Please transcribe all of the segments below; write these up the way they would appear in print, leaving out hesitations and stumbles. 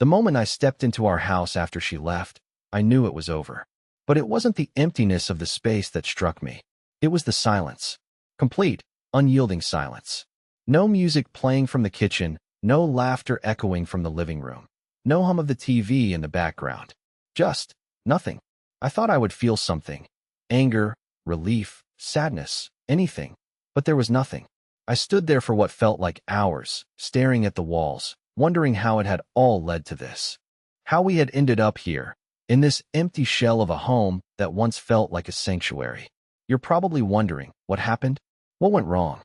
The moment I stepped into our house after she left, I knew it was over. But it wasn't the emptiness of the space that struck me. It was the silence. Complete, unyielding silence. No music playing from the kitchen, no laughter echoing from the living room, no hum of the TV in the background. Just nothing. I thought I would feel something. Anger, relief, sadness, anything. But there was nothing. I stood there for what felt like hours, staring at the walls, wondering how it had all led to this. How we had ended up here, in this empty shell of a home that once felt like a sanctuary. You're probably wondering, what happened? What went wrong?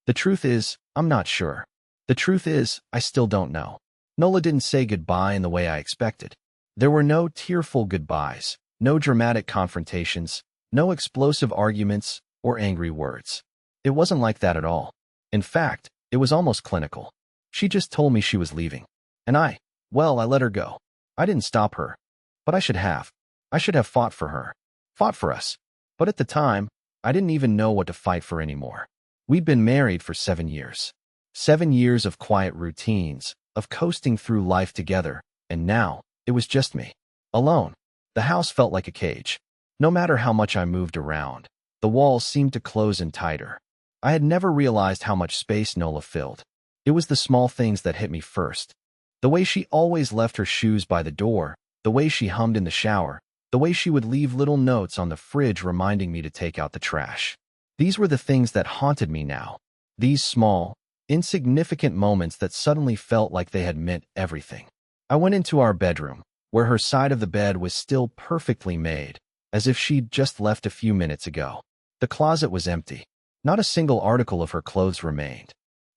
The truth is, I'm not sure. The truth is, I still don't know. Nola didn't say goodbye in the way I expected. There were no tearful goodbyes, no dramatic confrontations, no explosive arguments or angry words. It wasn't like that at all. In fact, it was almost clinical. She just told me she was leaving. And I let her go. I didn't stop her. But I should have. I should have fought for her. Fought for us. But at the time, I didn't even know what to fight for anymore. We'd been married for 7 years. 7 years of quiet routines, of coasting through life together, and now, it was just me. Alone. The house felt like a cage. No matter how much I moved around, the walls seemed to close in tighter. I had never realized how much space Nola filled. It was the small things that hit me first. The way she always left her shoes by the door, the way she hummed in the shower, the way she would leave little notes on the fridge reminding me to take out the trash. These were the things that haunted me now. These small, insignificant moments that suddenly felt like they had meant everything. I went into our bedroom, where her side of the bed was still perfectly made, as if she'd just left a few minutes ago. The closet was empty. Not a single article of her clothes remained.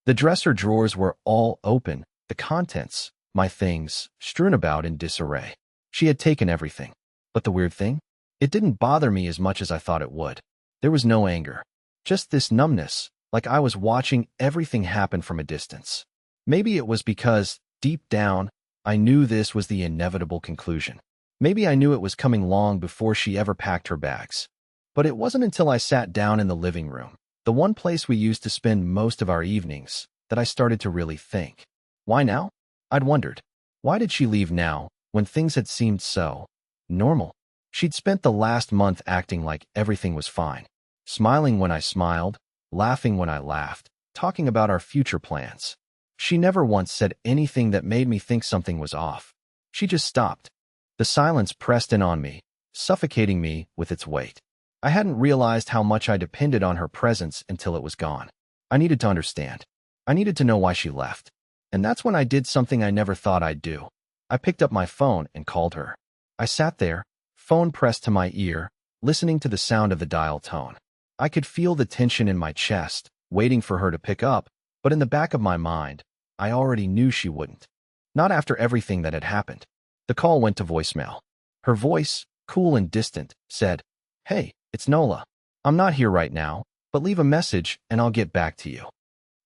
The dresser drawers were all open, the contents, my things, strewn about in disarray. She had taken everything. But the weird thing? It didn't bother me as much as I thought it would. There was no anger. Just this numbness, like I was watching everything happen from a distance. Maybe it was because, deep down, I knew this was the inevitable conclusion. Maybe I knew it was coming long before she ever packed her bags. But it wasn't until I sat down in the living room, the one place we used to spend most of our evenings, that I started to really think. Why now? I'd wondered. Why did she leave now, when things had seemed so normal? She'd spent the last month acting like everything was fine. Smiling when I smiled, laughing when I laughed, talking about our future plans. She never once said anything that made me think something was off. She just stopped. The silence pressed in on me, suffocating me with its weight. I hadn't realized how much I depended on her presence until it was gone. I needed to understand. I needed to know why she left. And that's when I did something I never thought I'd do. I picked up my phone and called her. I sat there, phone pressed to my ear, listening to the sound of the dial tone. I could feel the tension in my chest, waiting for her to pick up, but in the back of my mind, I already knew she wouldn't. Not after everything that had happened. The call went to voicemail. Her voice, cool and distant, said, "Hey, it's Nola. I'm not here right now, but leave a message and I'll get back to you."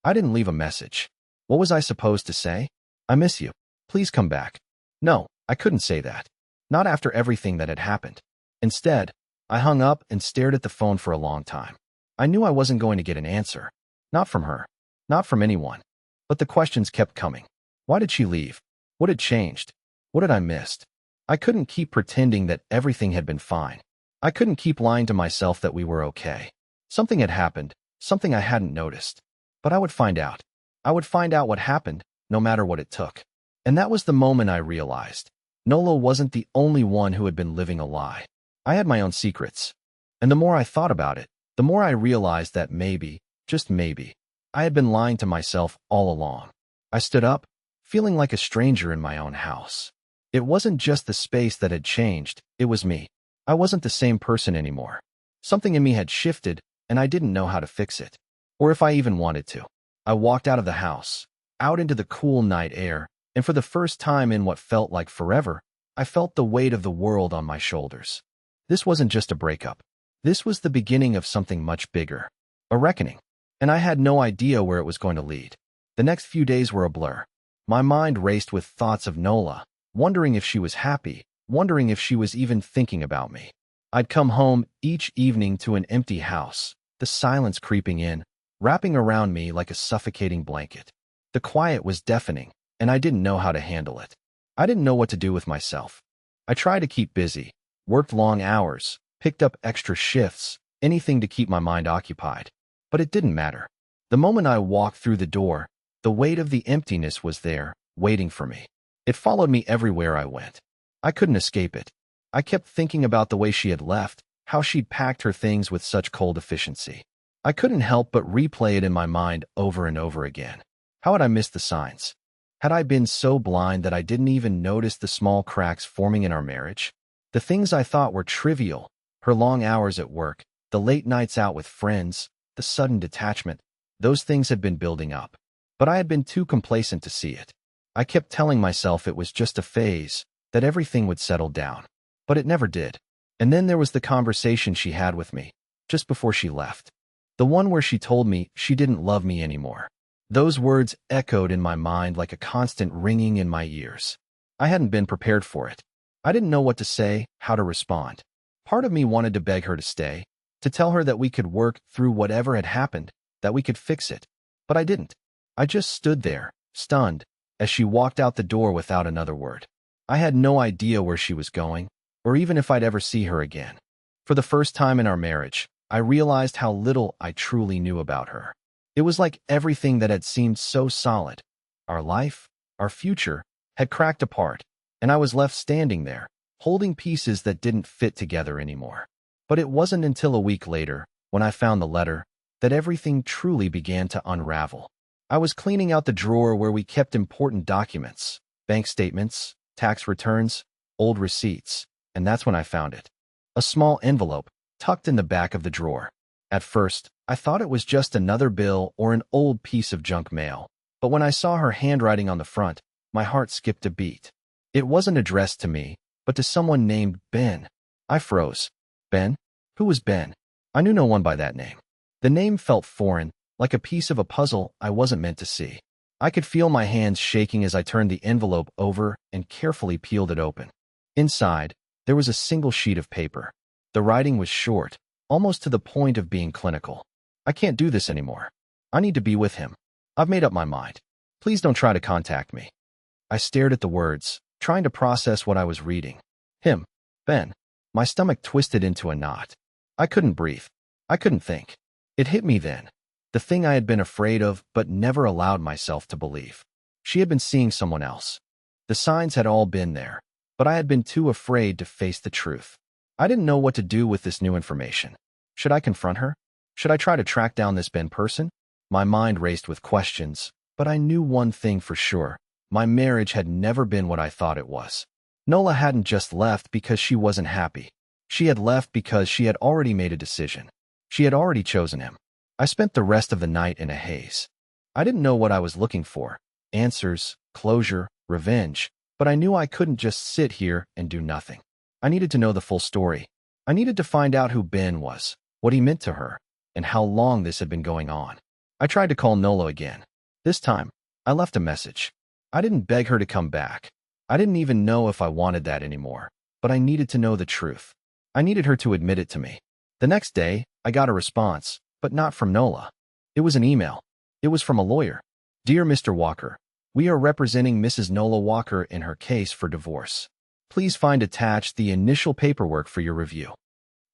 I didn't leave a message. What was I supposed to say? "I miss you. Please come back." No, I couldn't say that. Not after everything that had happened. Instead, I hung up and stared at the phone for a long time. I knew I wasn't going to get an answer. Not from her. Not from anyone. But the questions kept coming. Why did she leave? What had changed? What had I missed? I couldn't keep pretending that everything had been fine. I couldn't keep lying to myself that we were okay. Something had happened, something I hadn't noticed. But I would find out. I would find out what happened, no matter what it took. And that was the moment I realized. Nola wasn't the only one who had been living a lie. I had my own secrets. And the more I thought about it, the more I realized that maybe, just maybe, I had been lying to myself all along. I stood up, feeling like a stranger in my own house. It wasn't just the space that had changed, it was me. I wasn't the same person anymore. Something in me had shifted, and I didn't know how to fix it. Or if I even wanted to. I walked out of the house, out into the cool night air, and for the first time in what felt like forever, I felt the weight of the world on my shoulders. This wasn't just a breakup. This was the beginning of something much bigger. A reckoning. And I had no idea where it was going to lead. The next few days were a blur. My mind raced with thoughts of Nola, wondering if she was happy, wondering if she was even thinking about me. I'd come home each evening to an empty house, the silence creeping in, wrapping around me like a suffocating blanket. The quiet was deafening, and I didn't know how to handle it. I didn't know what to do with myself. I tried to keep busy, worked long hours, picked up extra shifts, anything to keep my mind occupied. But it didn't matter. The moment I walked through the door, the weight of the emptiness was there, waiting for me. It followed me everywhere I went. I couldn't escape it. I kept thinking about the way she had left, how she'd packed her things with such cold efficiency. I couldn't help but replay it in my mind over and over again. How had I missed the signs? Had I been so blind that I didn't even notice the small cracks forming in our marriage? The things I thought were trivial, her long hours at work, the late nights out with friends, the sudden detachment, those things had been building up. But I had been too complacent to see it. I kept telling myself it was just a phase, that everything would settle down. But it never did. And then there was the conversation she had with me, just before she left. The one where she told me she didn't love me anymore. Those words echoed in my mind like a constant ringing in my ears. I hadn't been prepared for it. I didn't know what to say, how to respond. Part of me wanted to beg her to stay, to tell her that we could work through whatever had happened, that we could fix it. But I didn't. I just stood there, stunned, as she walked out the door without another word. I had no idea where she was going, or even if I'd ever see her again. For the first time in our marriage, I realized how little I truly knew about her. It was like everything that had seemed so solid, our life, our future, had cracked apart, and I was left standing there, holding pieces that didn't fit together anymore. But it wasn't until a week later, when I found the letter, that everything truly began to unravel. I was cleaning out the drawer where we kept important documents, bank statements, tax returns, old receipts, and that's when I found it. A small envelope, tucked in the back of the drawer. At first, I thought it was just another bill or an old piece of junk mail, but when I saw her handwriting on the front, my heart skipped a beat. It wasn't addressed to me, but to someone named Ben. I froze. Ben? Who was Ben? I knew no one by that name. The name felt foreign, like a piece of a puzzle I wasn't meant to see. I could feel my hands shaking as I turned the envelope over and carefully peeled it open. Inside, there was a single sheet of paper. The writing was short, almost to the point of being clinical. I can't do this anymore. I need to be with him. I've made up my mind. Please don't try to contact me. I stared at the words, trying to process what I was reading. Him. Ben. My stomach twisted into a knot. I couldn't breathe. I couldn't think. It hit me then. The thing I had been afraid of but never allowed myself to believe. She had been seeing someone else. The signs had all been there, but I had been too afraid to face the truth. I didn't know what to do with this new information. Should I confront her? Should I try to track down this Ben person? My mind raced with questions, but I knew one thing for sure. My marriage had never been what I thought it was. Nola hadn't just left because she wasn't happy. She had left because she had already made a decision. She had already chosen him. I spent the rest of the night in a haze. I didn't know what I was looking for. Answers, closure, revenge. But I knew I couldn't just sit here and do nothing. I needed to know the full story. I needed to find out who Ben was, what he meant to her, and how long this had been going on. I tried to call Nola again. This time, I left a message. I didn't beg her to come back. I didn't even know if I wanted that anymore, but I needed to know the truth. I needed her to admit it to me. The next day, I got a response, but not from Nola. It was an email. It was from a lawyer. Dear Mr. Walker, we are representing Mrs. Nola Walker in her case for divorce. Please find attached the initial paperwork for your review.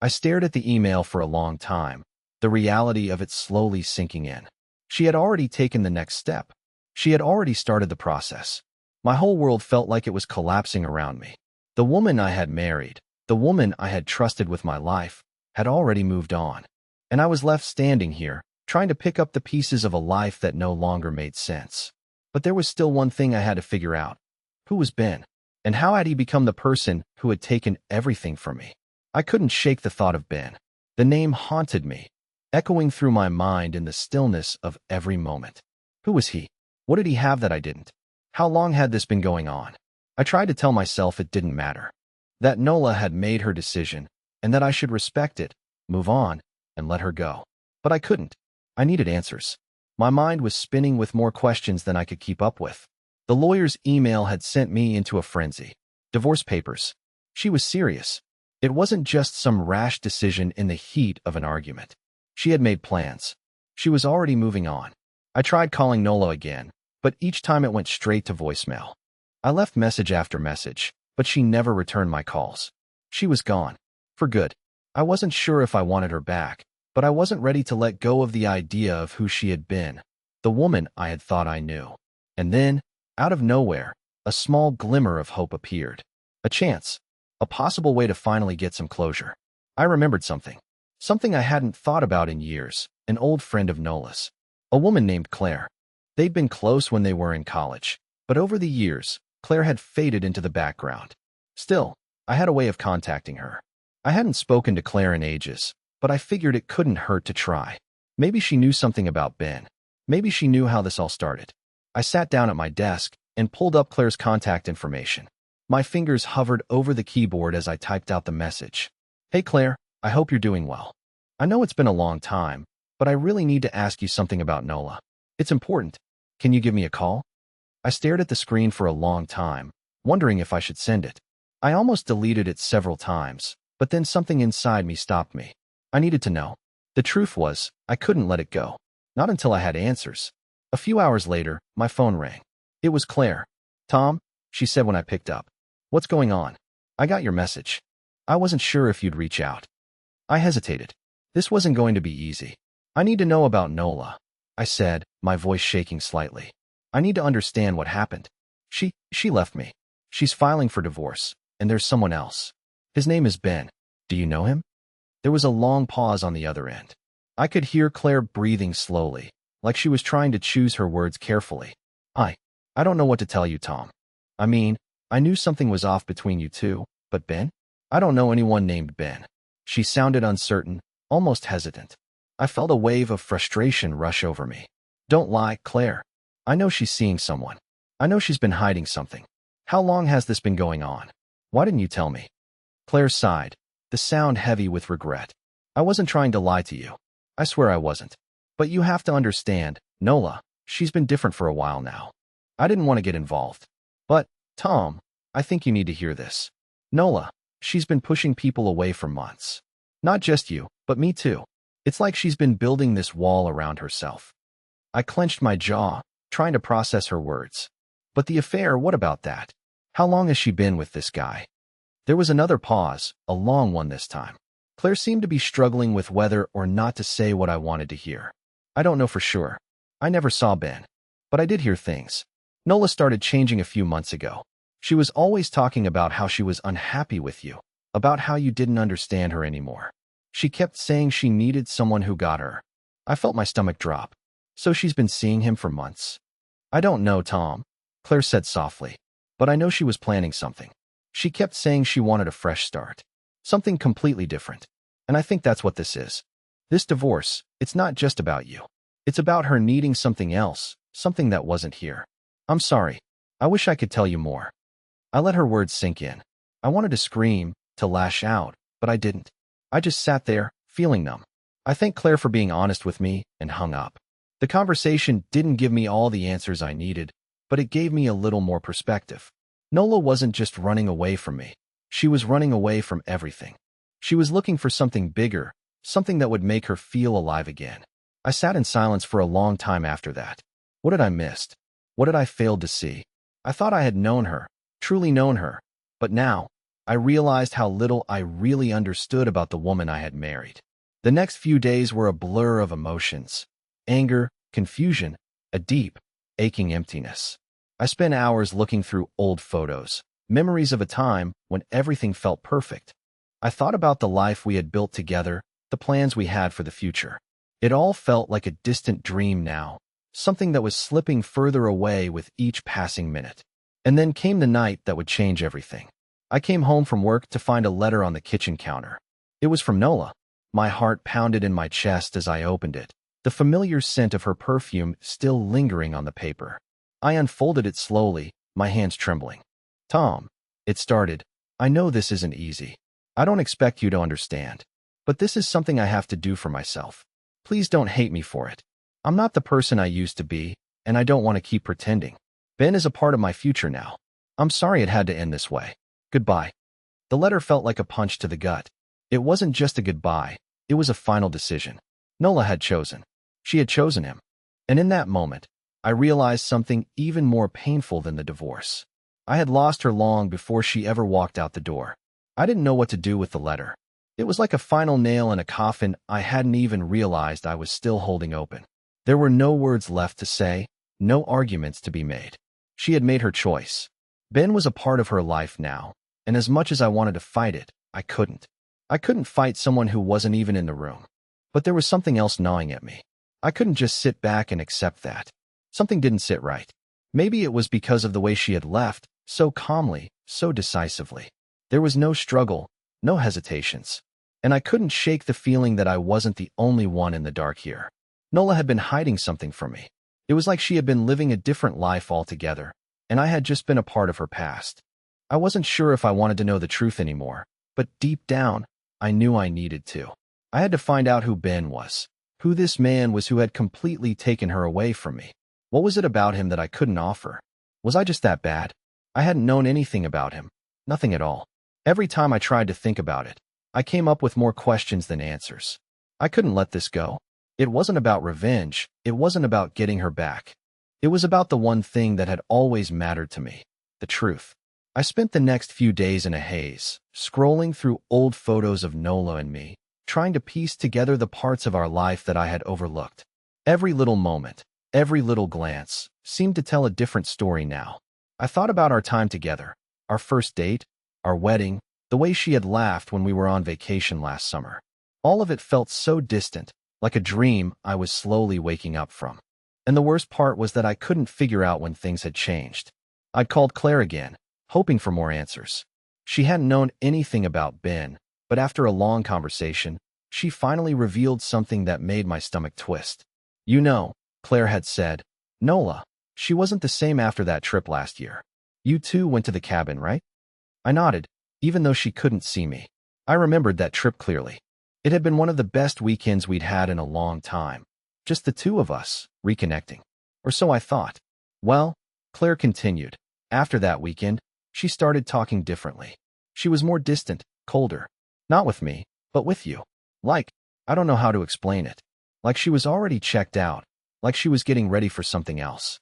I stared at the email for a long time, the reality of it slowly sinking in. She had already taken the next step. She had already started the process. My whole world felt like it was collapsing around me. The woman I had married, the woman I had trusted with my life, had already moved on. And I was left standing here, trying to pick up the pieces of a life that no longer made sense. But there was still one thing I had to figure out. Who was Ben? And how had he become the person who had taken everything from me? I couldn't shake the thought of Ben. The name haunted me, echoing through my mind in the stillness of every moment. Who was he? What did he have that I didn't? How long had this been going on? I tried to tell myself it didn't matter. That Nola had made her decision, and that I should respect it, move on, and let her go. But I couldn't. I needed answers. My mind was spinning with more questions than I could keep up with. The lawyer's email had sent me into a frenzy. Divorce papers. She was serious. It wasn't just some rash decision in the heat of an argument. She had made plans. She was already moving on. I tried calling Nola again, but each time it went straight to voicemail. I left message after message, but she never returned my calls. She was gone. For good. I wasn't sure if I wanted her back, but I wasn't ready to let go of the idea of who she had been, the woman I had thought I knew. And then, out of nowhere, a small glimmer of hope appeared. A chance. A possible way to finally get some closure. I remembered something. Something I hadn't thought about in years, an old friend of Nola's. A woman named Claire. They'd been close when they were in college, but over the years, Claire had faded into the background. Still, I had a way of contacting her. I hadn't spoken to Claire in ages, but I figured it couldn't hurt to try. Maybe she knew something about Ben. Maybe she knew how this all started. I sat down at my desk and pulled up Claire's contact information. My fingers hovered over the keyboard as I typed out the message. Hey Claire, I hope you're doing well. I know it's been a long time, but I really need to ask you something about Nola. It's important. Can you give me a call? I stared at the screen for a long time, wondering if I should send it. I almost deleted it several times, but then something inside me stopped me. I needed to know. The truth was, I couldn't let it go. Not until I had answers. A few hours later, my phone rang. It was Claire. Tom, she said when I picked up. What's going on? I got your message. I wasn't sure if you'd reach out. I hesitated. This wasn't going to be easy. I need to know about Nola, I said, my voice shaking slightly. I need to understand what happened. She left me. She's filing for divorce, and there's someone else. His name is Ben. Do you know him? There was a long pause on the other end. I could hear Claire breathing slowly, like she was trying to choose her words carefully. I don't know what to tell you, Tom. I mean, I knew something was off between you two, but Ben? I don't know anyone named Ben. She sounded uncertain, almost hesitant. I felt a wave of frustration rush over me. Don't lie, Claire. I know she's seeing someone. I know she's been hiding something. How long has this been going on? Why didn't you tell me? Claire sighed, the sound heavy with regret. I wasn't trying to lie to you. I swear I wasn't. But you have to understand, Nola, she's been different for a while now. I didn't want to get involved. But, Tom, I think you need to hear this. Nola, she's been pushing people away for months. Not just you, but me too. It's like she's been building this wall around herself. I clenched my jaw, trying to process her words. But the affair, what about that? How long has she been with this guy? There was another pause, a long one this time. Claire seemed to be struggling with whether or not to say what I wanted to hear. I don't know for sure. I never saw Ben. But I did hear things. Nola started changing a few months ago. She was always talking about how she was unhappy with you, about how you didn't understand her anymore. She kept saying she needed someone who got her. I felt my stomach drop. So she's been seeing him for months? I don't know, Tom, Claire said softly. But I know she was planning something. She kept saying she wanted a fresh start. Something completely different. And I think that's what this is. This divorce, it's not just about you. It's about her needing something else, something that wasn't here. I'm sorry. I wish I could tell you more. I let her words sink in. I wanted to scream, to lash out, but I didn't. I just sat there, feeling numb. I thanked Claire for being honest with me and hung up. The conversation didn't give me all the answers I needed, but it gave me a little more perspective. Nola wasn't just running away from me. She was running away from everything. She was looking for something bigger, something that would make her feel alive again. I sat in silence for a long time after that. What had I missed? What had I failed to see? I thought I had known her, truly known her, but now, I realized how little I really understood about the woman I had married. The next few days were a blur of emotions. Anger, confusion, a deep, aching emptiness. I spent hours looking through old photos, memories of a time when everything felt perfect. I thought about the life we had built together, the plans we had for the future. It all felt like a distant dream now, something that was slipping further away with each passing minute. And then came the night that would change everything. I came home from work to find a letter on the kitchen counter. It was from Nola. My heart pounded in my chest as I opened it, the familiar scent of her perfume still lingering on the paper. I unfolded it slowly, my hands trembling. Tom, it started, I know this isn't easy. I don't expect you to understand. But this is something I have to do for myself. Please don't hate me for it. I'm not the person I used to be, and I don't want to keep pretending. Ben is a part of my future now. I'm sorry it had to end this way. Goodbye. The letter felt like a punch to the gut. It wasn't just a goodbye, it was a final decision. Nola had chosen. She had chosen him. And in that moment, I realized something even more painful than the divorce. I had lost her long before she ever walked out the door. I didn't know what to do with the letter. It was like a final nail in a coffin I hadn't even realized I was still holding open. There were no words left to say, no arguments to be made. She had made her choice. Ben was a part of her life now, and as much as I wanted to fight it, I couldn't. I couldn't fight someone who wasn't even in the room. But there was something else gnawing at me. I couldn't just sit back and accept that. Something didn't sit right. Maybe it was because of the way she had left, so calmly, so decisively. There was no struggle, no hesitations. And I couldn't shake the feeling that I wasn't the only one in the dark here. Nola had been hiding something from me. It was like she had been living a different life altogether, and I had just been a part of her past. I wasn't sure if I wanted to know the truth anymore, but deep down, I knew I needed to. I had to find out who Ben was, who this man was who had completely taken her away from me. What was it about him that I couldn't offer? Was I just that bad? I hadn't known anything about him, nothing at all. Every time I tried to think about it, I came up with more questions than answers. I couldn't let this go. It wasn't about revenge. It wasn't about getting her back. It was about the one thing that had always mattered to me, the truth. I spent the next few days in a haze, scrolling through old photos of Nola and me, trying to piece together the parts of our life that I had overlooked. Every little moment, every little glance, seemed to tell a different story now. I thought about our time together, our first date, our wedding, the way she had laughed when we were on vacation last summer. All of it felt so distant, like a dream I was slowly waking up from. And the worst part was that I couldn't figure out when things had changed. I'd called Claire again, hoping for more answers. She hadn't known anything about Ben, but after a long conversation, she finally revealed something that made my stomach twist. You know, Claire had said, Nola, she wasn't the same after that trip last year. You two went to the cabin, right? I nodded, even though she couldn't see me. I remembered that trip clearly. It had been one of the best weekends we'd had in a long time. Just the two of us, reconnecting. Or so I thought. Well, Claire continued. After that weekend, she started talking differently. She was more distant, colder. Not with me, but with you. Like, I don't know how to explain it. Like she was already checked out. Like she was getting ready for something else.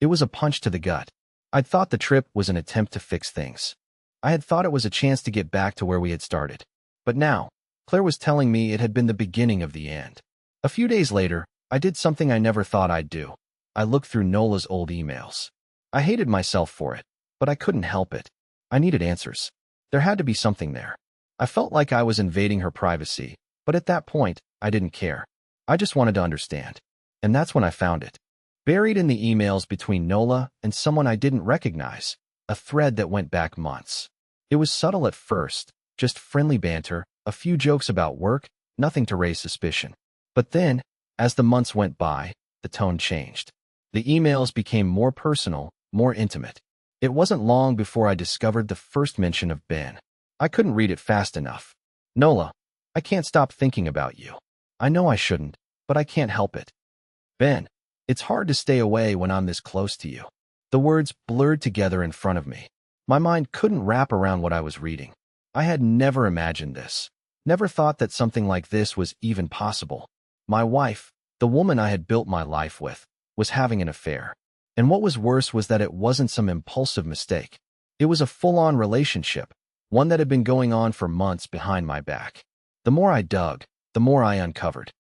It was a punch to the gut. I'd thought the trip was an attempt to fix things. I had thought it was a chance to get back to where we had started. But now, Claire was telling me it had been the beginning of the end. A few days later, I did something I never thought I'd do. I looked through Nola's old emails. I hated myself for it, but I couldn't help it. I needed answers. There had to be something there. I felt like I was invading her privacy, but at that point, I didn't care. I just wanted to understand. And that's when I found it. Buried in the emails between Nola and someone I didn't recognize, a thread that went back months. It was subtle at first, just friendly banter, a few jokes about work, nothing to raise suspicion. But then, as the months went by, the tone changed. The emails became more personal, more intimate. It wasn't long before I discovered the first mention of Ben. I couldn't read it fast enough. Nola, I can't stop thinking about you. I know I shouldn't, but I can't help it. Ben, it's hard to stay away when I'm this close to you. The words blurred together in front of me. My mind couldn't wrap around what I was reading. I had never imagined this. Never thought that something like this was even possible. My wife, the woman I had built my life with, was having an affair. And what was worse was that it wasn't some impulsive mistake. It was a full-on relationship, one that had been going on for months behind my back. The more I dug, the more I uncovered.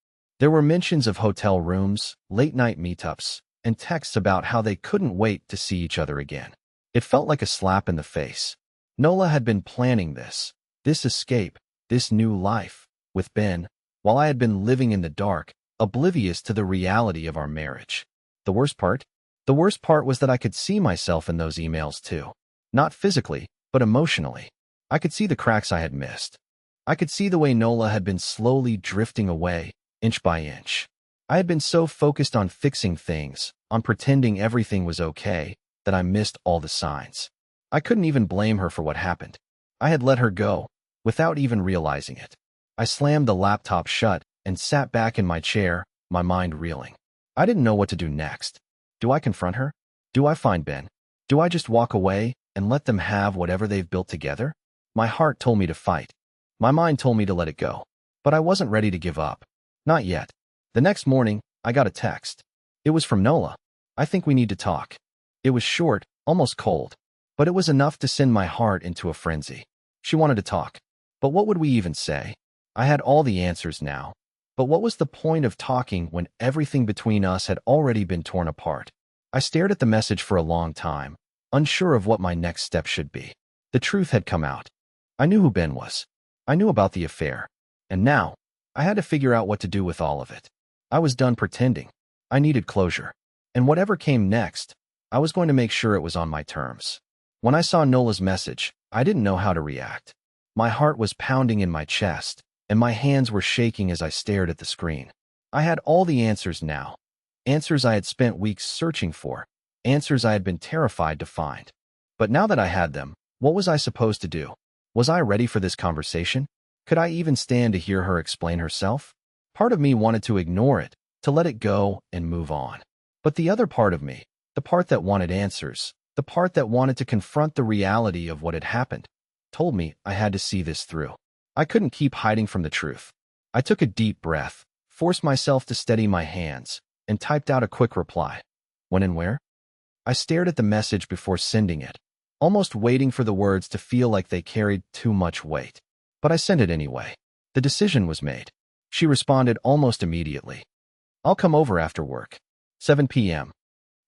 There were mentions of hotel rooms, late-night meetups, and texts about how they couldn't wait to see each other again. It felt like a slap in the face. Nola had been planning this escape, this new life, with Ben, while I had been living in the dark, oblivious to the reality of our marriage. The worst part? The worst part was that I could see myself in those emails too. Not physically, but emotionally. I could see the cracks I had missed. I could see the way Nola had been slowly drifting away, inch by inch. I had been so focused on fixing things, on pretending everything was okay, that I missed all the signs. I couldn't even blame her for what happened. I had let her go, without even realizing it. I slammed the laptop shut and sat back in my chair, my mind reeling. I didn't know what to do next. Do I confront her? Do I find Ben? Do I just walk away and let them have whatever they've built together? My heart told me to fight. My mind told me to let it go. But I wasn't ready to give up. Not yet. The next morning, I got a text. It was from Nola. I think we need to talk. It was short, almost cold. But it was enough to send my heart into a frenzy. She wanted to talk. But what would we even say? I had all the answers now. But what was the point of talking when everything between us had already been torn apart? I stared at the message for a long time, unsure of what my next step should be. The truth had come out. I knew who Ben was. I knew about the affair. And now, I had to figure out what to do with all of it. I was done pretending. I needed closure. And whatever came next, I was going to make sure it was on my terms. When I saw Nola's message, I didn't know how to react. My heart was pounding in my chest, and my hands were shaking as I stared at the screen. I had all the answers now. Answers I had spent weeks searching for. Answers I had been terrified to find. But now that I had them, what was I supposed to do? Was I ready for this conversation? Could I even stand to hear her explain herself? Part of me wanted to ignore it, to let it go and move on. But the other part of me, the part that wanted answers, the part that wanted to confront the reality of what had happened, told me I had to see this through. I couldn't keep hiding from the truth. I took a deep breath, forced myself to steady my hands, and typed out a quick reply. When and where? I stared at the message before sending it, almost waiting for the words to feel like they carried too much weight. But I sent it anyway. The decision was made. She responded almost immediately. I'll come over after work. 7 p.m.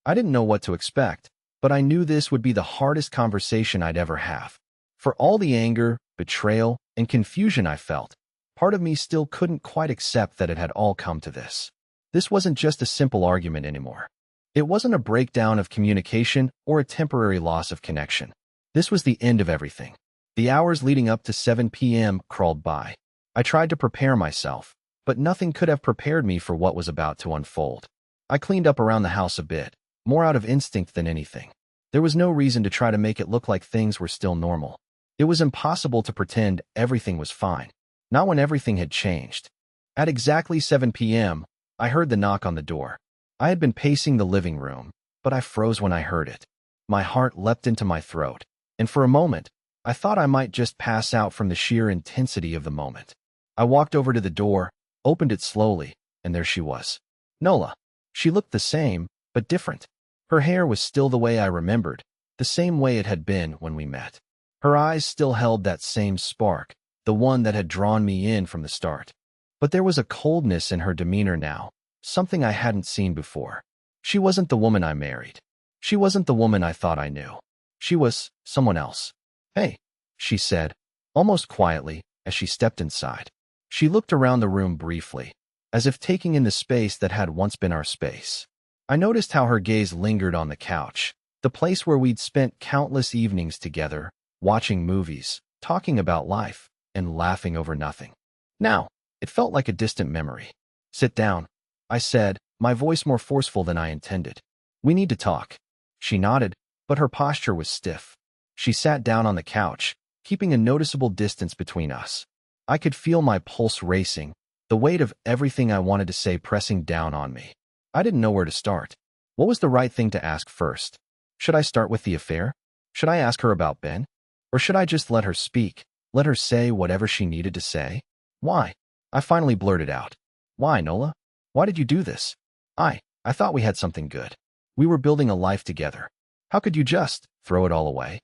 I didn't know what to expect, but I knew this would be the hardest conversation I'd ever have. For all the anger, betrayal, and confusion I felt, part of me still couldn't quite accept that it had all come to this. This wasn't just a simple argument anymore. It wasn't a breakdown of communication or a temporary loss of connection. This was the end of everything. The hours leading up to 7 p.m. crawled by. I tried to prepare myself, but nothing could have prepared me for what was about to unfold. I cleaned up around the house a bit, more out of instinct than anything. There was no reason to try to make it look like things were still normal. It was impossible to pretend everything was fine, not when everything had changed. At exactly 7 p.m., I heard the knock on the door. I had been pacing the living room, but I froze when I heard it. My heart leapt into my throat, and for a moment, I thought I might just pass out from the sheer intensity of the moment. I walked over to the door, opened it slowly, and there she was. Nola. She looked the same, but different. Her hair was still the way I remembered, the same way it had been when we met. Her eyes still held that same spark, the one that had drawn me in from the start. But there was a coldness in her demeanor now, something I hadn't seen before. She wasn't the woman I married. She wasn't the woman I thought I knew. She was someone else. Hey, she said, almost quietly, as she stepped inside. She looked around the room briefly, as if taking in the space that had once been our space. I noticed how her gaze lingered on the couch, the place where we'd spent countless evenings together, watching movies, talking about life, and laughing over nothing. Now, it felt like a distant memory. Sit down, I said, my voice more forceful than I intended. We need to talk. She nodded, but her posture was stiff. She sat down on the couch, keeping a noticeable distance between us. I could feel my pulse racing, the weight of everything I wanted to say pressing down on me. I didn't know where to start. What was the right thing to ask first? Should I start with the affair? Should I ask her about Ben? Or should I just let her speak, let her say whatever she needed to say? Why? I finally blurted out. Why, Nola? Why did you do this? I thought we had something good. We were building a life together. How could you just throw it all away?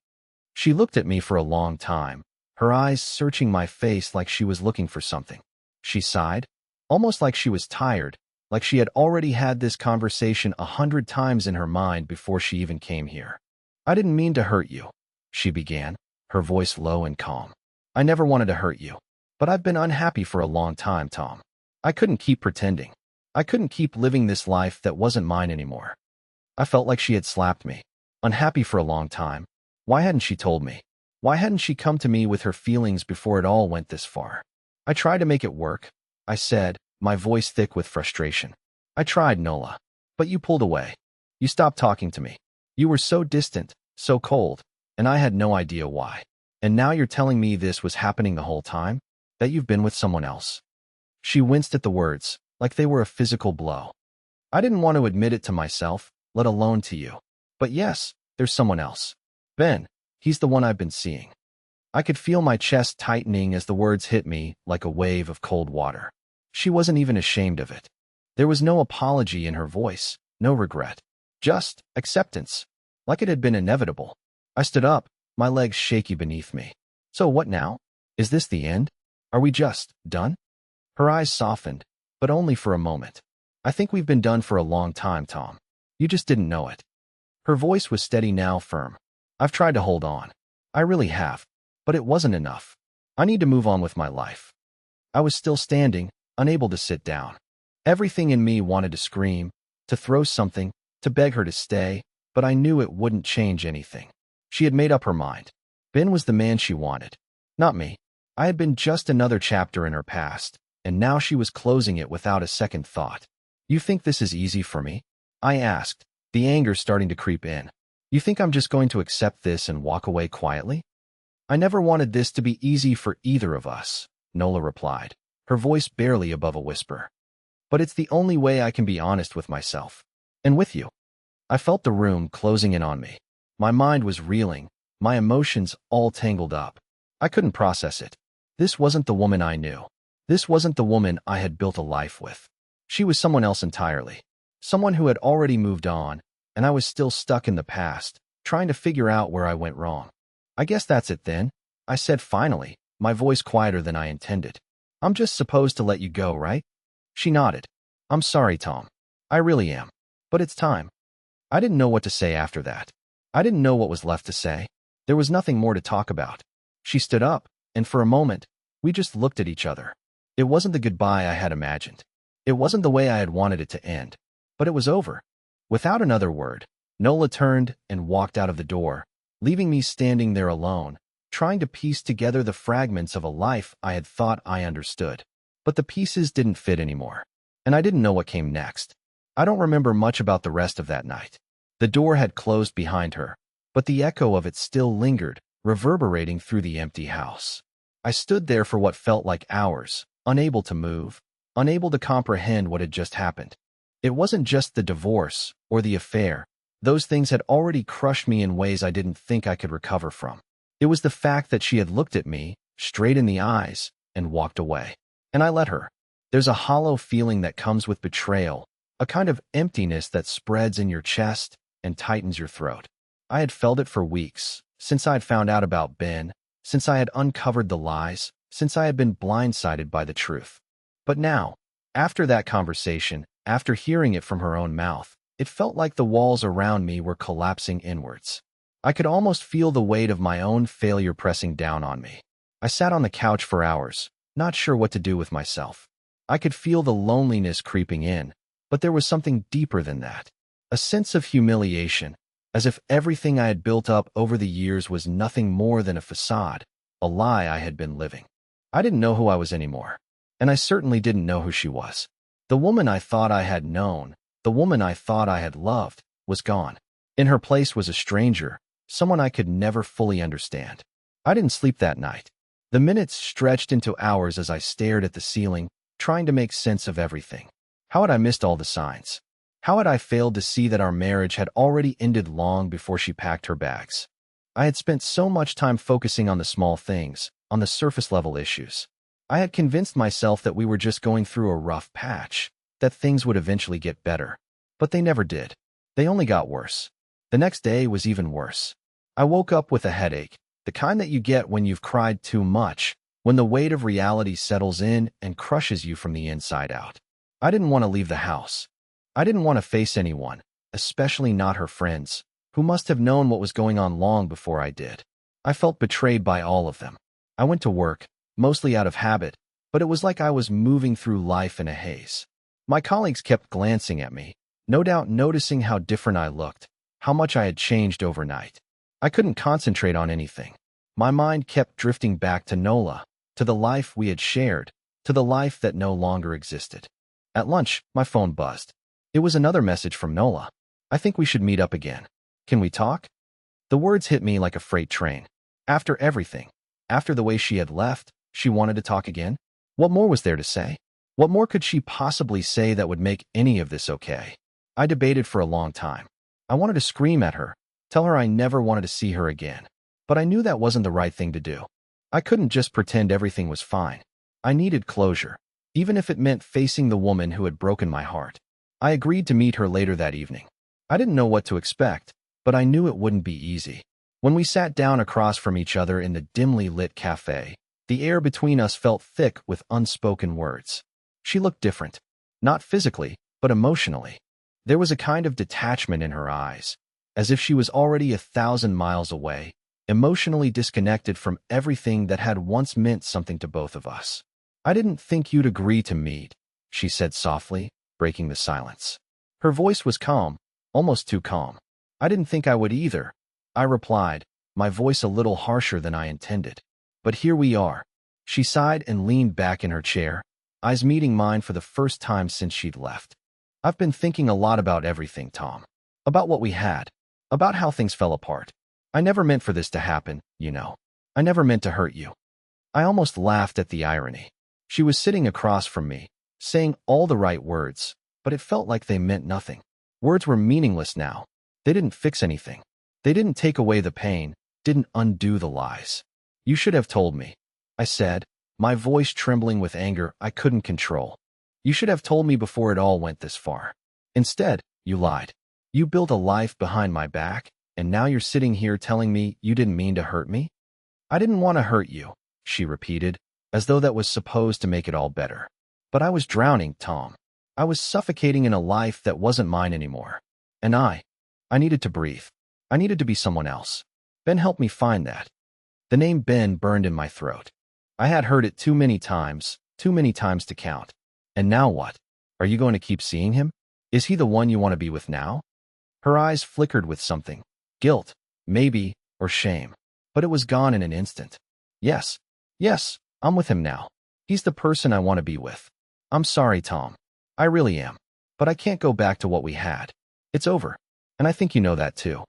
She looked at me for a long time, her eyes searching my face like she was looking for something. She sighed, almost like she was tired, like she had already had this conversation 100 times in her mind before she even came here. I didn't mean to hurt you, she began, her voice low and calm. I never wanted to hurt you, but I've been unhappy for a long time, Tom. I couldn't keep pretending. I couldn't keep living this life that wasn't mine anymore. I felt like she had slapped me. Unhappy for a long time. Why hadn't she told me? Why hadn't she come to me with her feelings before it all went this far? I tried to make it work, I said, my voice thick with frustration. I tried, Nola. But you pulled away. You stopped talking to me. You were so distant, so cold, and I had no idea why. And now you're telling me this was happening the whole time? That you've been with someone else? She winced at the words, like they were a physical blow. I didn't want to admit it to myself, let alone to you. But yes, there's someone else. Ben, he's the one I've been seeing. I could feel my chest tightening as the words hit me like a wave of cold water. She wasn't even ashamed of it. There was no apology in her voice, no regret. Just acceptance, like it had been inevitable. I stood up, my legs shaky beneath me. So what now? Is this the end? Are we just done? Her eyes softened, but only for a moment. I think we've been done for a long time, Tom. You just didn't know it. Her voice was steady now, firm. I've tried to hold on. I really have. But it wasn't enough. I need to move on with my life. I was still standing, unable to sit down. Everything in me wanted to scream, to throw something, to beg her to stay, but I knew it wouldn't change anything. She had made up her mind. Ben was the man she wanted. Not me. I had been just another chapter in her past, and now she was closing it without a second thought. You think this is easy for me? I asked, the anger starting to creep in. You think I'm just going to accept this and walk away quietly? I never wanted this to be easy for either of us, Nola replied, her voice barely above a whisper. But it's the only way I can be honest with myself. And with you. I felt the room closing in on me. My mind was reeling, my emotions all tangled up. I couldn't process it. This wasn't the woman I knew. This wasn't the woman I had built a life with. She was someone else entirely. Someone who had already moved on, and I was still stuck in the past, trying to figure out where I went wrong. I guess that's it then, I said finally, my voice quieter than I intended. I'm just supposed to let you go, right? She nodded. I'm sorry, Tom. I really am. But it's time. I didn't know what to say after that. I didn't know what was left to say. There was nothing more to talk about. She stood up, and for a moment, we just looked at each other. It wasn't the goodbye I had imagined. It wasn't the way I had wanted it to end. But it was over. Without another word, Nola turned and walked out of the door, leaving me standing there alone, trying to piece together the fragments of a life I had thought I understood. But the pieces didn't fit anymore, and I didn't know what came next. I don't remember much about the rest of that night. The door had closed behind her, but the echo of it still lingered, reverberating through the empty house. I stood there for what felt like hours, unable to move, unable to comprehend what had just happened. It wasn't just the divorce or the affair. Those things had already crushed me in ways I didn't think I could recover from. It was the fact that she had looked at me, straight in the eyes, and walked away. And I let her. There's a hollow feeling that comes with betrayal, a kind of emptiness that spreads in your chest and tightens your throat. I had felt it for weeks, since I had found out about Ben, since I had uncovered the lies, since I had been blindsided by the truth. But now, after that conversation, after hearing it from her own mouth, it felt like the walls around me were collapsing inwards. I could almost feel the weight of my own failure pressing down on me. I sat on the couch for hours, not sure what to do with myself. I could feel the loneliness creeping in, but there was something deeper than that. A sense of humiliation, as if everything I had built up over the years was nothing more than a facade, a lie I had been living. I didn't know who I was anymore, and I certainly didn't know who she was. The woman I thought I had known, the woman I thought I had loved, was gone. In her place was a stranger, someone I could never fully understand. I didn't sleep that night. The minutes stretched into hours as I stared at the ceiling, trying to make sense of everything. How had I missed all the signs? How had I failed to see that our marriage had already ended long before she packed her bags? I had spent so much time focusing on the small things, on the surface-level issues. I had convinced myself that we were just going through a rough patch, that things would eventually get better. But they never did. They only got worse. The next day was even worse. I woke up with a headache, the kind that you get when you've cried too much, when the weight of reality settles in and crushes you from the inside out. I didn't want to leave the house. I didn't want to face anyone, especially not her friends, who must have known what was going on long before I did. I felt betrayed by all of them. I went to work, mostly out of habit, but it was like I was moving through life in a haze. My colleagues kept glancing at me, no doubt noticing how different I looked, how much I had changed overnight. I couldn't concentrate on anything. My mind kept drifting back to Nola, to the life we had shared, to the life that no longer existed. At lunch, my phone buzzed. It was another message from Nola. I think we should meet up again. Can we talk? The words hit me like a freight train. After everything, after the way she had left, she wanted to talk again? What more was there to say? What more could she possibly say that would make any of this okay? I debated for a long time. I wanted to scream at her, tell her I never wanted to see her again. But I knew that wasn't the right thing to do. I couldn't just pretend everything was fine. I needed closure, even if it meant facing the woman who had broken my heart. I agreed to meet her later that evening. I didn't know what to expect, but I knew it wouldn't be easy. When we sat down across from each other in the dimly lit cafe, the air between us felt thick with unspoken words. She looked different, not physically, but emotionally. There was a kind of detachment in her eyes, as if she was already 1,000 miles away, emotionally disconnected from everything that had once meant something to both of us. "I didn't think you'd agree to meet," she said softly, breaking the silence. Her voice was calm, almost too calm. "I didn't think I would either," I replied, my voice a little harsher than I intended. "But here we are." She sighed and leaned back in her chair, eyes meeting mine for the first time since she'd left. "I've been thinking a lot about everything, Tom. About what we had. About how things fell apart. I never meant for this to happen, you know. I never meant to hurt you." I almost laughed at the irony. She was sitting across from me, saying all the right words, but it felt like they meant nothing. Words were meaningless now. They didn't fix anything. They didn't take away the pain, didn't undo the lies. "You should have told me," I said, my voice trembling with anger I couldn't control. "You should have told me before it all went this far. Instead, you lied. You built a life behind my back, and now you're sitting here telling me you didn't mean to hurt me?" "I didn't want to hurt you," she repeated, as though that was supposed to make it all better. "But I was drowning, Tom. I was suffocating in a life that wasn't mine anymore. And I needed to breathe. I needed to be someone else. Ben helped me find that." The name Ben burned in my throat. I had heard it too many times to count. "And now what? Are you going to keep seeing him? Is he the one you want to be with now?" Her eyes flickered with something. Guilt, maybe, or shame. But it was gone in an instant. Yes, I'm with him now. He's the person I want to be with. "I'm sorry, Tom. I really am. But I can't go back to what we had. It's over. And I think you know that too."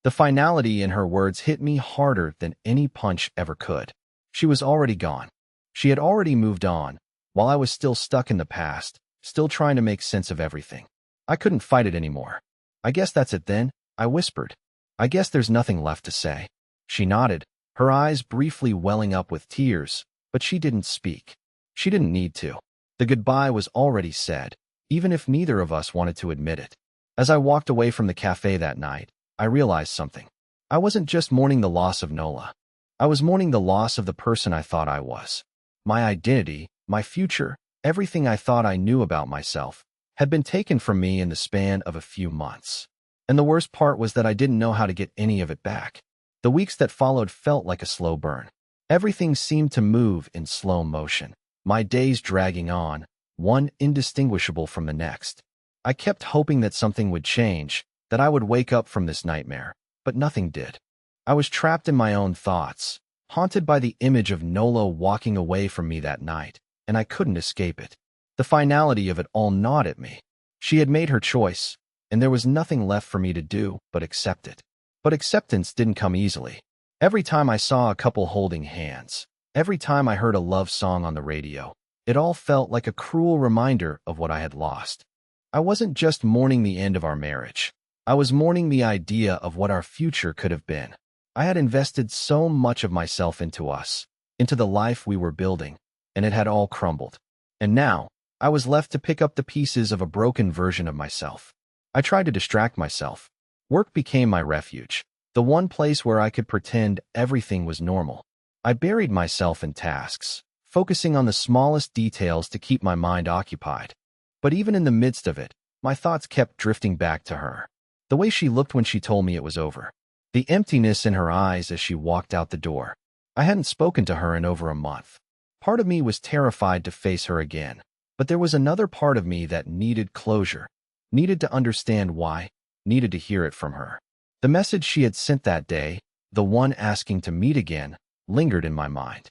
The finality in her words hit me harder than any punch ever could. She was already gone. She had already moved on, while I was still stuck in the past, still trying to make sense of everything. I couldn't fight it anymore. "I guess that's it then," I whispered. "I guess there's nothing left to say." She nodded, her eyes briefly welling up with tears, but she didn't speak. She didn't need to. The goodbye was already said, even if neither of us wanted to admit it. As I walked away from the cafe that night, I realized something. I wasn't just mourning the loss of Nola. I was mourning the loss of the person I thought I was. My identity, my future, everything I thought I knew about myself, had been taken from me in the span of a few months. And the worst part was that I didn't know how to get any of it back. The weeks that followed felt like a slow burn. Everything seemed to move in slow motion, my days dragging on, one indistinguishable from the next. I kept hoping that something would change, that I would wake up from this nightmare, but nothing did. I was trapped in my own thoughts, haunted by the image of Nola walking away from me that night, and I couldn't escape it. The finality of it all gnawed at me. She had made her choice, and there was nothing left for me to do but accept it. But acceptance didn't come easily. Every time I saw a couple holding hands, every time I heard a love song on the radio, it all felt like a cruel reminder of what I had lost. I wasn't just mourning the end of our marriage. I was mourning the idea of what our future could have been. I had invested so much of myself into us, into the life we were building, and it had all crumbled. And now, I was left to pick up the pieces of a broken version of myself. I tried to distract myself. Work became my refuge, the one place where I could pretend everything was normal. I buried myself in tasks, focusing on the smallest details to keep my mind occupied. But even in the midst of it, my thoughts kept drifting back to her. The way she looked when she told me it was over. The emptiness in her eyes as she walked out the door. I hadn't spoken to her in over a month. Part of me was terrified to face her again, but there was another part of me that needed closure, needed to understand why, needed to hear it from her. The message she had sent that day, the one asking to meet again, lingered in my mind.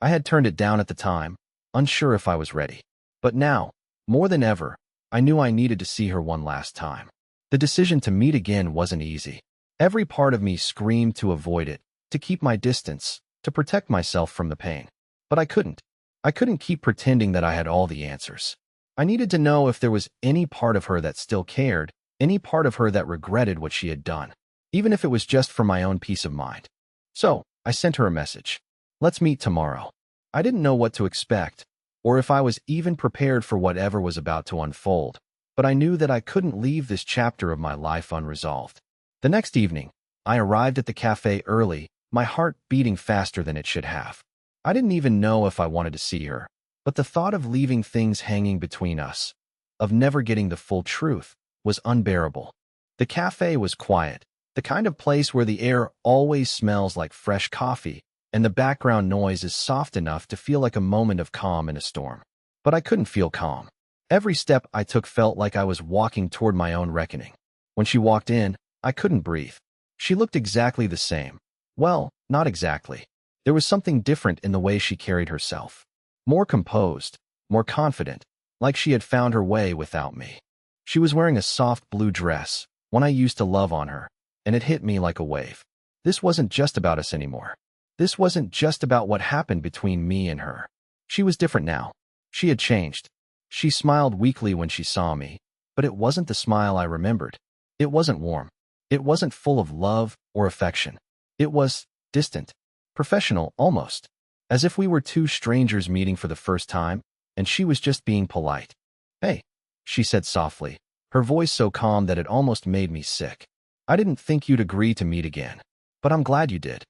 I had turned it down at the time, unsure if I was ready. But now, more than ever, I knew I needed to see her one last time. The decision to meet again wasn't easy. Every part of me screamed to avoid it, to keep my distance, to protect myself from the pain. But I couldn't. I couldn't keep pretending that I had all the answers. I needed to know if there was any part of her that still cared, any part of her that regretted what she had done, even if it was just for my own peace of mind. So, I sent her a message. "Let's meet tomorrow." I didn't know what to expect, or if I was even prepared for whatever was about to unfold, but I knew that I couldn't leave this chapter of my life unresolved. The next evening, I arrived at the cafe early, my heart beating faster than it should have. I didn't even know if I wanted to see her, but the thought of leaving things hanging between us, of never getting the full truth, was unbearable. The cafe was quiet, the kind of place where the air always smells like fresh coffee, and the background noise is soft enough to feel like a moment of calm in a storm. But I couldn't feel calm. Every step I took felt like I was walking toward my own reckoning. When she walked in, I couldn't breathe. She looked exactly the same. Well, not exactly. There was something different in the way she carried herself. More composed, more confident, like she had found her way without me. She was wearing a soft blue dress, one I used to love on her, and it hit me like a wave. This wasn't just about us anymore. This wasn't just about what happened between me and her. She was different now. She had changed. She smiled weakly when she saw me, but it wasn't the smile I remembered. It wasn't warm. It wasn't full of love or affection. It was distant, professional almost, as if we were two strangers meeting for the first time, and she was just being polite. "Hey," she said softly, her voice so calm that it almost made me sick. "I didn't think you'd agree to meet again, but I'm glad you did."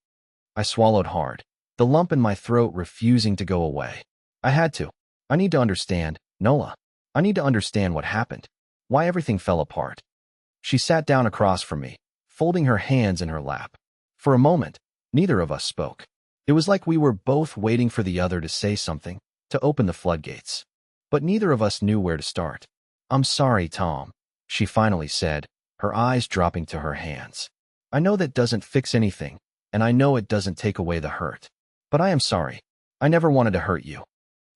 I swallowed hard, the lump in my throat refusing to go away. I had to. I need to understand, Nola. I need to understand what happened, why everything fell apart. She sat down across from me, folding her hands in her lap. For a moment, neither of us spoke. It was like we were both waiting for the other to say something, to open the floodgates. But neither of us knew where to start. "I'm sorry, Tom," she finally said, her eyes dropping to her hands. "I know that doesn't fix anything, and I know it doesn't take away the hurt. But I am sorry. I never wanted to hurt you."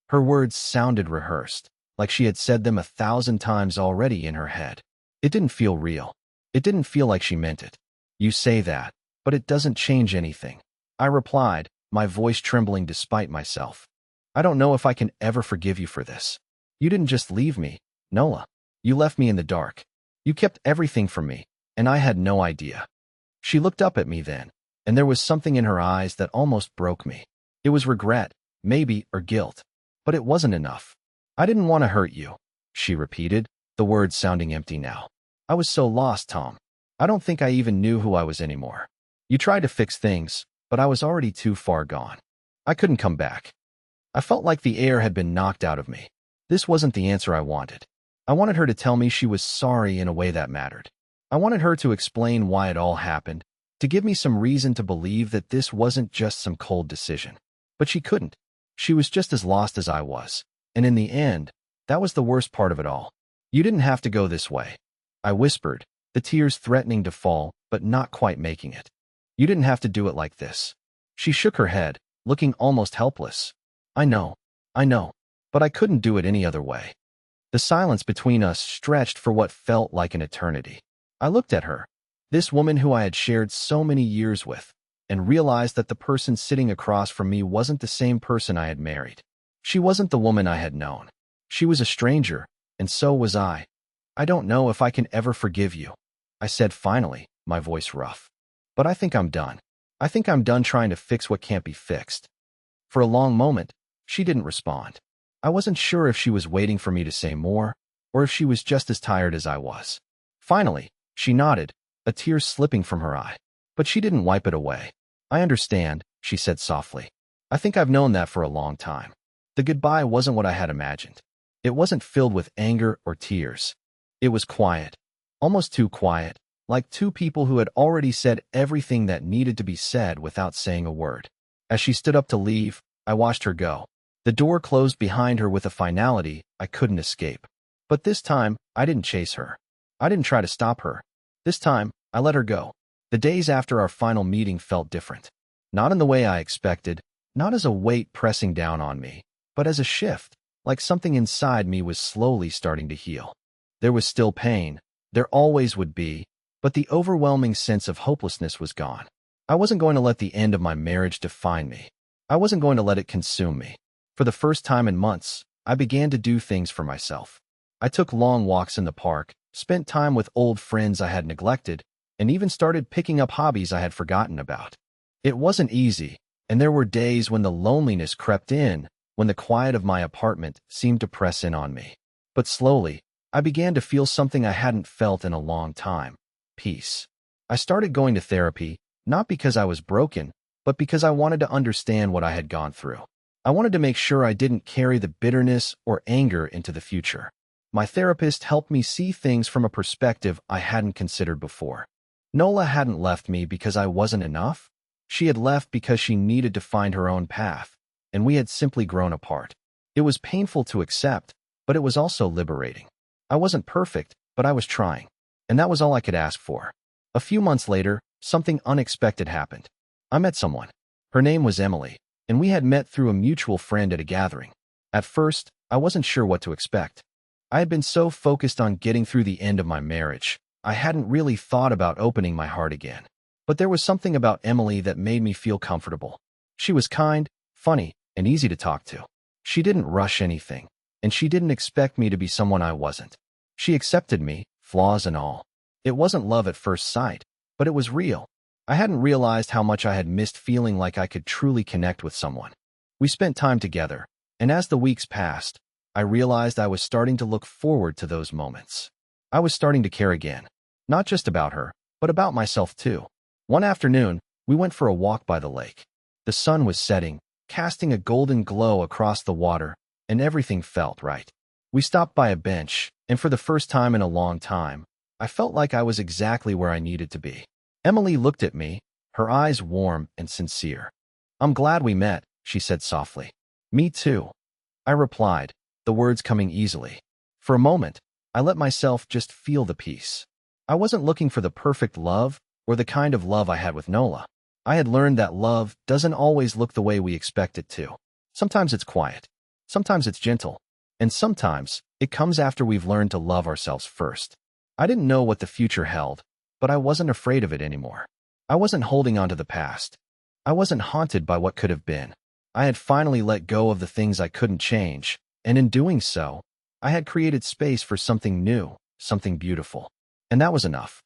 Her words sounded rehearsed, like she had said them 1,000 times already in her head. It didn't feel real. It didn't feel like she meant it. "You say that, but it doesn't change anything," I replied, my voice trembling despite myself. "I don't know if I can ever forgive you for this. You didn't just leave me, Nola. You left me in the dark. You kept everything from me, and I had no idea." She looked up at me then, and there was something in her eyes that almost broke me. It was regret, maybe, or guilt, but it wasn't enough. "I didn't want to hurt you," she repeated, the words sounding empty now. "I was so lost, Tom. I don't think I even knew who I was anymore. You tried to fix things, but I was already too far gone. I couldn't come back." I felt like the air had been knocked out of me. This wasn't the answer I wanted. I wanted her to tell me she was sorry in a way that mattered. I wanted her to explain why it all happened, to give me some reason to believe that this wasn't just some cold decision. But she couldn't. She was just as lost as I was. And in the end, that was the worst part of it all. "You didn't have to go this way," I whispered, the tears threatening to fall, but not quite making it. "You didn't have to do it like this." She shook her head, looking almost helpless. I know, but I couldn't do it any other way." The silence between us stretched for what felt like an eternity. I looked at her, this woman who I had shared so many years with, and realized that the person sitting across from me wasn't the same person I had married. She wasn't the woman I had known. She was a stranger, and so was I. "I don't know if I can ever forgive you," I said finally, my voice rough. "But I think I'm done. I think I'm done trying to fix what can't be fixed." For a long moment, she didn't respond. I wasn't sure if she was waiting for me to say more, or if she was just as tired as I was. Finally, she nodded, a tear slipping from her eye. But she didn't wipe it away. "I understand," she said softly. "I think I've known that for a long time." The goodbye wasn't what I had imagined. It wasn't filled with anger or tears. It was quiet, almost too quiet, like two people who had already said everything that needed to be said without saying a word. As she stood up to leave, I watched her go. The door closed behind her with a finality I couldn't escape. But this time, I didn't chase her. I didn't try to stop her. This time, I let her go. The days after our final meeting felt different. Not in the way I expected, not as a weight pressing down on me, but as a shift, like something inside me was slowly starting to heal. There was still pain, there always would be, but the overwhelming sense of hopelessness was gone. I wasn't going to let the end of my marriage define me. I wasn't going to let it consume me. For the first time in months, I began to do things for myself. I took long walks in the park, spent time with old friends I had neglected, and even started picking up hobbies I had forgotten about. It wasn't easy, and there were days when the loneliness crept in, when the quiet of my apartment seemed to press in on me. But slowly, I began to feel something I hadn't felt in a long time: peace. I started going to therapy, not because I was broken, but because I wanted to understand what I had gone through. I wanted to make sure I didn't carry the bitterness or anger into the future. My therapist helped me see things from a perspective I hadn't considered before. Nola hadn't left me because I wasn't enough. She had left because she needed to find her own path, and we had simply grown apart. It was painful to accept, but it was also liberating. I wasn't perfect, but I was trying, and that was all I could ask for. A few months later, something unexpected happened. I met someone. Her name was Emily, and we had met through a mutual friend at a gathering. At first, I wasn't sure what to expect. I had been so focused on getting through the end of my marriage, I hadn't really thought about opening my heart again. But there was something about Emily that made me feel comfortable. She was kind, funny, and easy to talk to. She didn't rush anything, and she didn't expect me to be someone I wasn't. She accepted me, flaws and all. It wasn't love at first sight, but it was real. I hadn't realized how much I had missed feeling like I could truly connect with someone. We spent time together, and as the weeks passed, I realized I was starting to look forward to those moments. I was starting to care again, not just about her, but about myself too. One afternoon, we went for a walk by the lake. The sun was setting, casting a golden glow across the water, and everything felt right. We stopped by a bench, and for the first time in a long time, I felt like I was exactly where I needed to be. Emily looked at me, her eyes warm and sincere. "I'm glad we met," she said softly. "Me too," I replied, the words coming easily. For a moment, I let myself just feel the peace. I wasn't looking for the perfect love or the kind of love I had with Nola. I had learned that love doesn't always look the way we expect it to. Sometimes it's quiet, sometimes it's gentle, and sometimes it comes after we've learned to love ourselves first. I didn't know what the future held, but I wasn't afraid of it anymore. I wasn't holding on to the past. I wasn't haunted by what could have been. I had finally let go of the things I couldn't change, and in doing so, I had created space for something new, something beautiful. And that was enough.